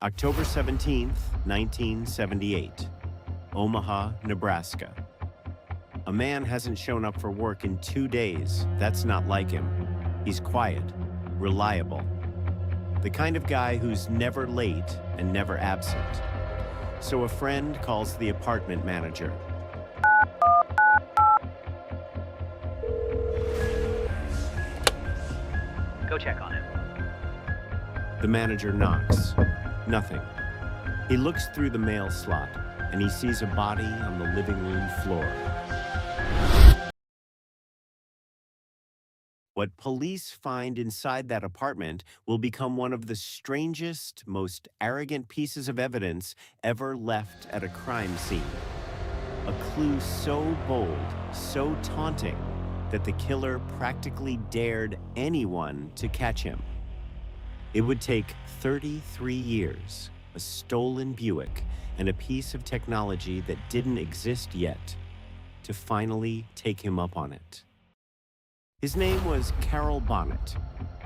October 17th, 1978, Omaha, Nebraska. A man hasn't shown up for work in 2 days. That's not like him. He's quiet, reliable. The kind of guy who's never late and never absent. So a friend calls the apartment manager. Go check on him. The manager knocks. Nothing. He looks through the mail slot and he sees a body on the living room floor. What police find inside that apartment will become one of the strangest, most arrogant pieces of evidence ever left at a crime scene. A clue so bold, so taunting, that the killer practically dared anyone to catch him. It would take 33 years, a stolen Buick, and a piece of technology that didn't exist yet to finally take him up on it. His name was Carroll Bonnet,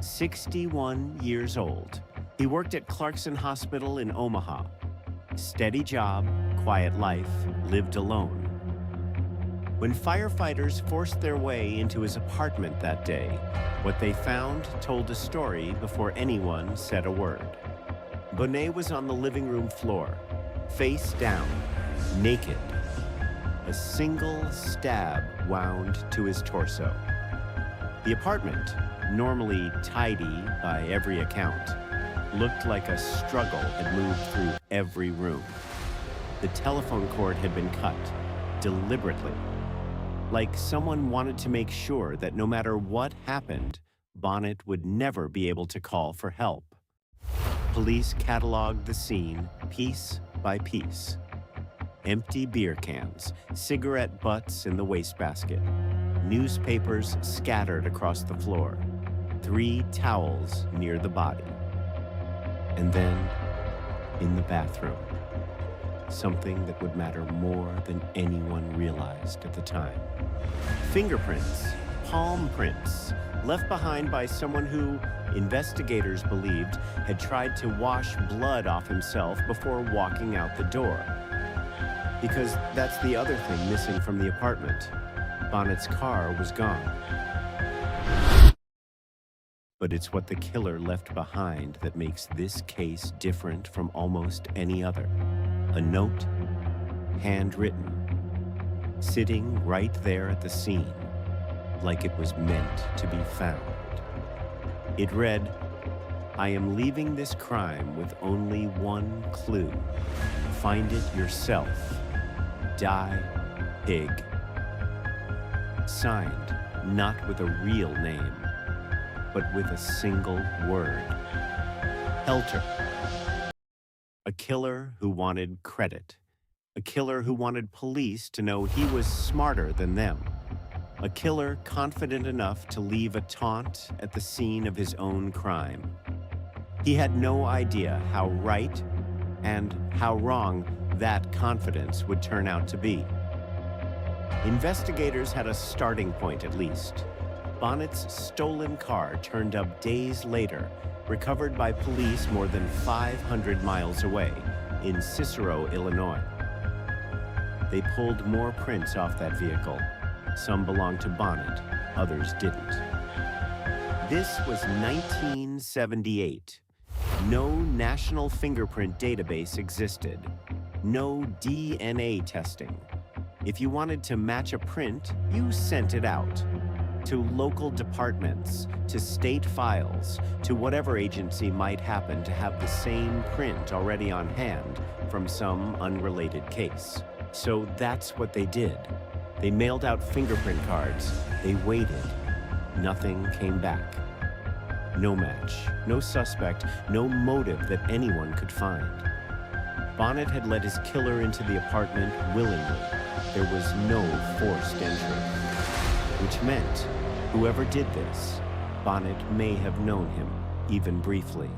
61 years old. He worked at Clarkson Hospital in Omaha. Steady job, quiet life, lived alone. When firefighters forced their way into his apartment that day, what they found told a story before anyone said a word. Bonnet was on the living room floor, face down, naked. A single stab wound to his torso. The apartment, normally tidy by every account, looked like a struggle had moved through every room. The telephone cord had been cut, deliberately. Like someone wanted to make sure that no matter what happened, Bonnet would never be able to call for help. Police cataloged the scene piece by piece. Empty beer cans, cigarette butts in the wastebasket, newspapers scattered across the floor, 3 towels near the body. And then, in the bathroom, something that would matter more than anyone realized at the time. Fingerprints, palm prints, left behind by someone who, investigators believed, had tried to wash blood off himself before walking out the door. Because that's the other thing missing from the apartment. Bonnet's car was gone. But it's what the killer left behind that makes this case different from almost any other. A note, handwritten, sitting right there at the scene, like it was meant to be found. It read, "I am leaving this crime with only one clue. Find it yourself. Die, pig." Signed, not with a real name, but with a single word. Helter. A killer who wanted credit. A killer who wanted police to know he was smarter than them. A killer confident enough to leave a taunt at the scene of his own crime. He had no idea how right and how wrong that confidence would turn out to be. Investigators had a starting point at least. Bonnet's stolen car turned up days later, recovered by police more than 500 miles away in Cicero, Illinois. They pulled more prints off that vehicle. Some belonged to Bonnet, others didn't. This was 1978. No national fingerprint database existed. No DNA testing. If you wanted to match a print, you sent it out. To local departments, to state files, to whatever agency might happen to have the same print already on hand from some unrelated case. So that's what they did. They mailed out fingerprint cards. They waited. Nothing came back. No match, no suspect, no motive that anyone could find. Bonnet had let his killer into the apartment willingly. There was no forced entry. Which meant, whoever did this, Bonnet may have known him, even briefly.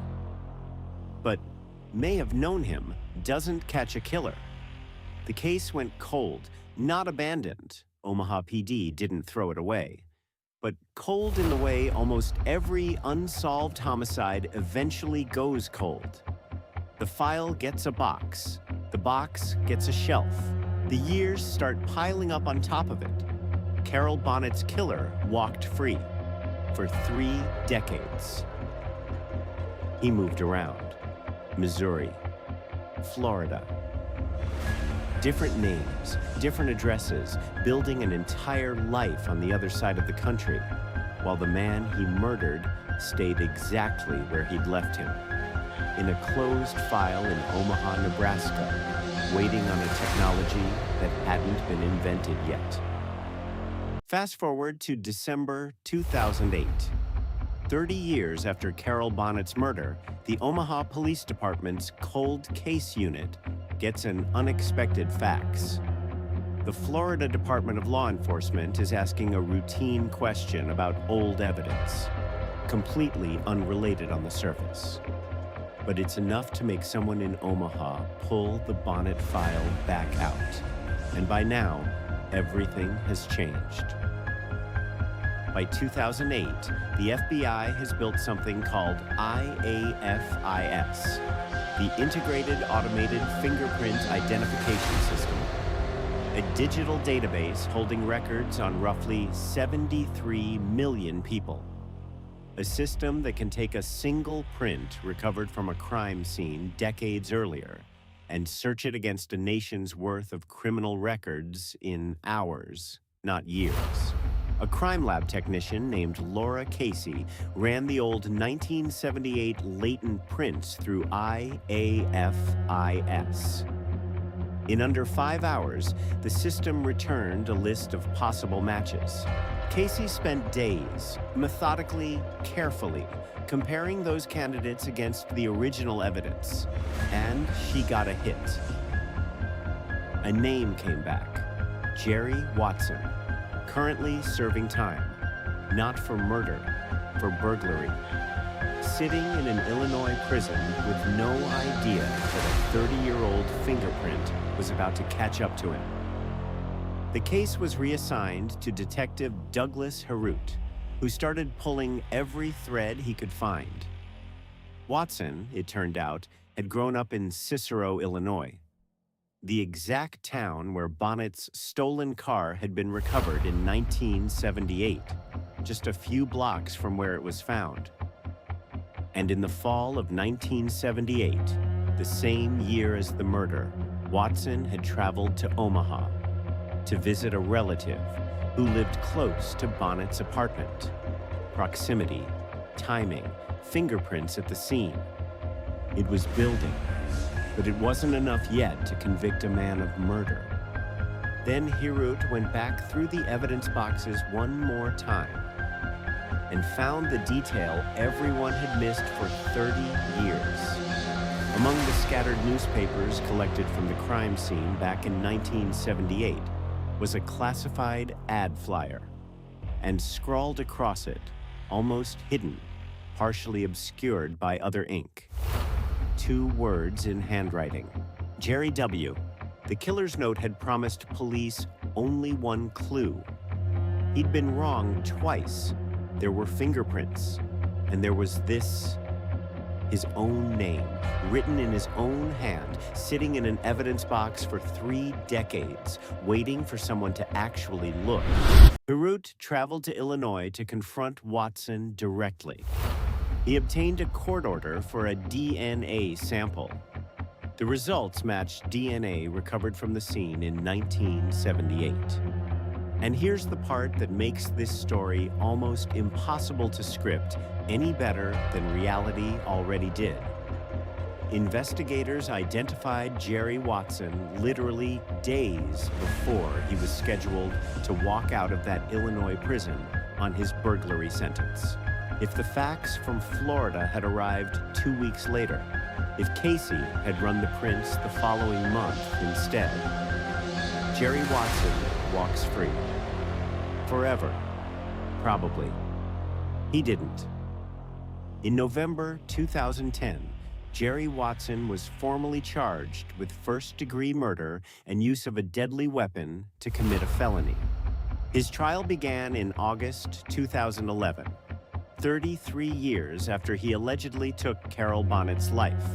But may have known him doesn't catch a killer. The case went cold, not abandoned. Omaha PD didn't throw it away. But cold in the way almost every unsolved homicide eventually goes cold. The file gets a box. The box gets a shelf. The years start piling up on top of it. Carroll Bonnet's killer walked free for 3 decades. He moved around. Missouri, Florida. Different names, different addresses, building an entire life on the other side of the country, while the man he murdered stayed exactly where he'd left him, in a closed file in Omaha, Nebraska, waiting on a technology that hadn't been invented yet. Fast forward to December 2008. 30 years after Carroll Bonnet's murder, the Omaha Police Department's Cold Case Unit gets an unexpected fax. The Florida Department of Law Enforcement is asking a routine question about old evidence, completely unrelated on the surface. But it's enough to make someone in Omaha pull the Bonnet file back out. And by now, everything has changed. By 2008, the FBI has built something called IAFIS, the Integrated Automated Fingerprint Identification System, a digital database holding records on roughly 73 million people. A system that can take a single print recovered from a crime scene decades earlier and search it against a nation's worth of criminal records in hours, not years. A crime lab technician named Laura Casey ran the old 1978 latent prints through IAFIS. In under 5 hours, the system returned a list of possible matches. Casey spent days, methodically, carefully, comparing those candidates against the original evidence, and she got a hit. A name came back: Jerry Watson, currently serving time, not for murder, for burglary, sitting in an Illinois prison with no idea that a 30-year-old fingerprint was about to catch up to him. The case was reassigned to Detective Douglas Harut, who started pulling every thread he could find. Watson, it turned out, had grown up in Cicero, Illinois, the exact town where Bonnet's stolen car had been recovered in 1978, just a few blocks from where it was found. And in the fall of 1978, the same year as the murder, Watson had traveled to Omaha to visit a relative who lived close to Bonnet's apartment. Proximity, timing, fingerprints at the scene. It was building, but it wasn't enough yet to convict a man of murder. Then Harut went back through the evidence boxes one more time and found the detail everyone had missed for 30 years. Among the scattered newspapers collected from the crime scene back in 1978 was a classified ad flyer, and scrawled across it, almost hidden, partially obscured by other ink, 2 words in handwriting: Jerry W. The killer's note had promised police only one clue. He'd been wrong twice. There were fingerprints, and there was this: his own name, written in his own hand, sitting in an evidence box for 3 decades, waiting for someone to actually look. Harut traveled to Illinois to confront Watson directly. He obtained a court order for a DNA sample. The results matched DNA recovered from the scene in 1978. And here's the part that makes this story almost impossible to script any better than reality already did. Investigators identified Jerry Watson literally days before he was scheduled to walk out of that Illinois prison on his burglary sentence. If the facts from Florida had arrived 2 weeks later, if Casey had run the prints the following month instead, Jerry Watson walks free. Forever, probably. He didn't. In November 2010, Jerry Watson was formally charged with first-degree murder and use of a deadly weapon to commit a felony. His trial began in August 2011, 33 years after he allegedly took Carroll Bonnet's life.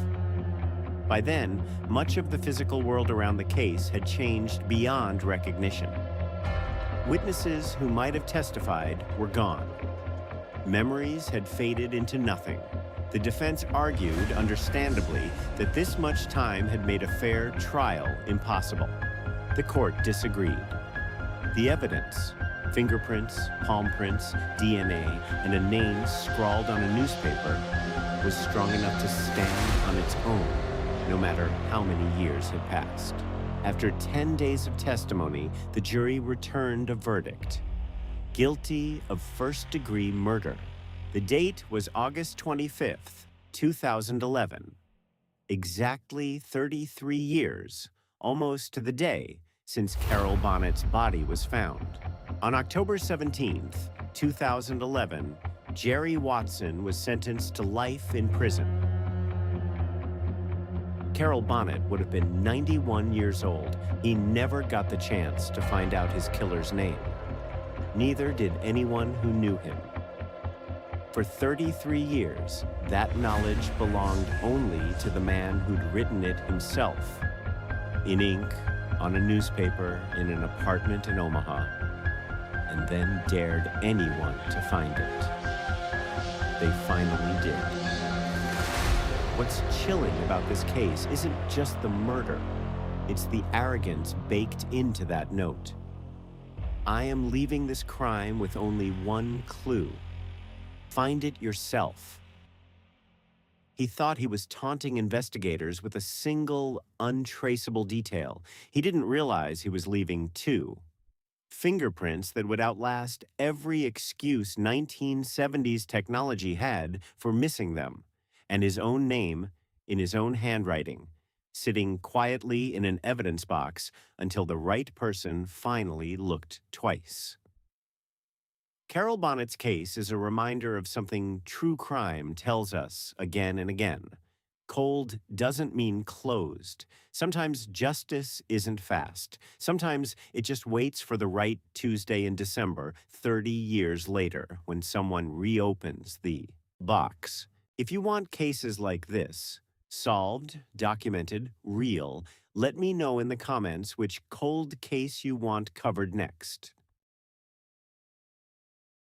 By then, much of the physical world around the case had changed beyond recognition. Witnesses who might have testified were gone. Memories had faded into nothing. The defense argued, understandably, that this much time had made a fair trial impossible. The court disagreed. The evidence, fingerprints, palm prints, DNA, and a name scrawled on a newspaper, was strong enough to stand on its own, no matter how many years had passed. After 10 days of testimony, the jury returned a verdict: guilty of first-degree murder. The date was August 25th, 2011. Exactly 33 years, almost to the day, since Carroll Bonnet's body was found. On October 17th, 2011, Jerry Watson was sentenced to life in prison. Carroll Bonnet would have been 91 years old. He never got the chance to find out his killer's name. Neither did anyone who knew him. For 33 years, that knowledge belonged only to the man who'd written it himself, in ink, on a newspaper, in an apartment in Omaha, and then dared anyone to find it. They finally did. What's chilling about this case isn't just the murder, it's the arrogance baked into that note. I am leaving this crime with only one clue. Find it yourself. He thought he was taunting investigators with a single, untraceable detail. He didn't realize he was leaving two. Fingerprints that would outlast every excuse 1970s technology had for missing them, and his own name in his own handwriting, sitting quietly in an evidence box until the right person finally looked twice. Carroll Bonnet's case is a reminder of something true crime tells us again and again. Cold doesn't mean closed. Sometimes justice isn't fast. Sometimes it just waits for the right Tuesday in December, 30 years later, when someone reopens the box. If you want cases like this, solved, documented, real, let me know in the comments which cold case you want covered next.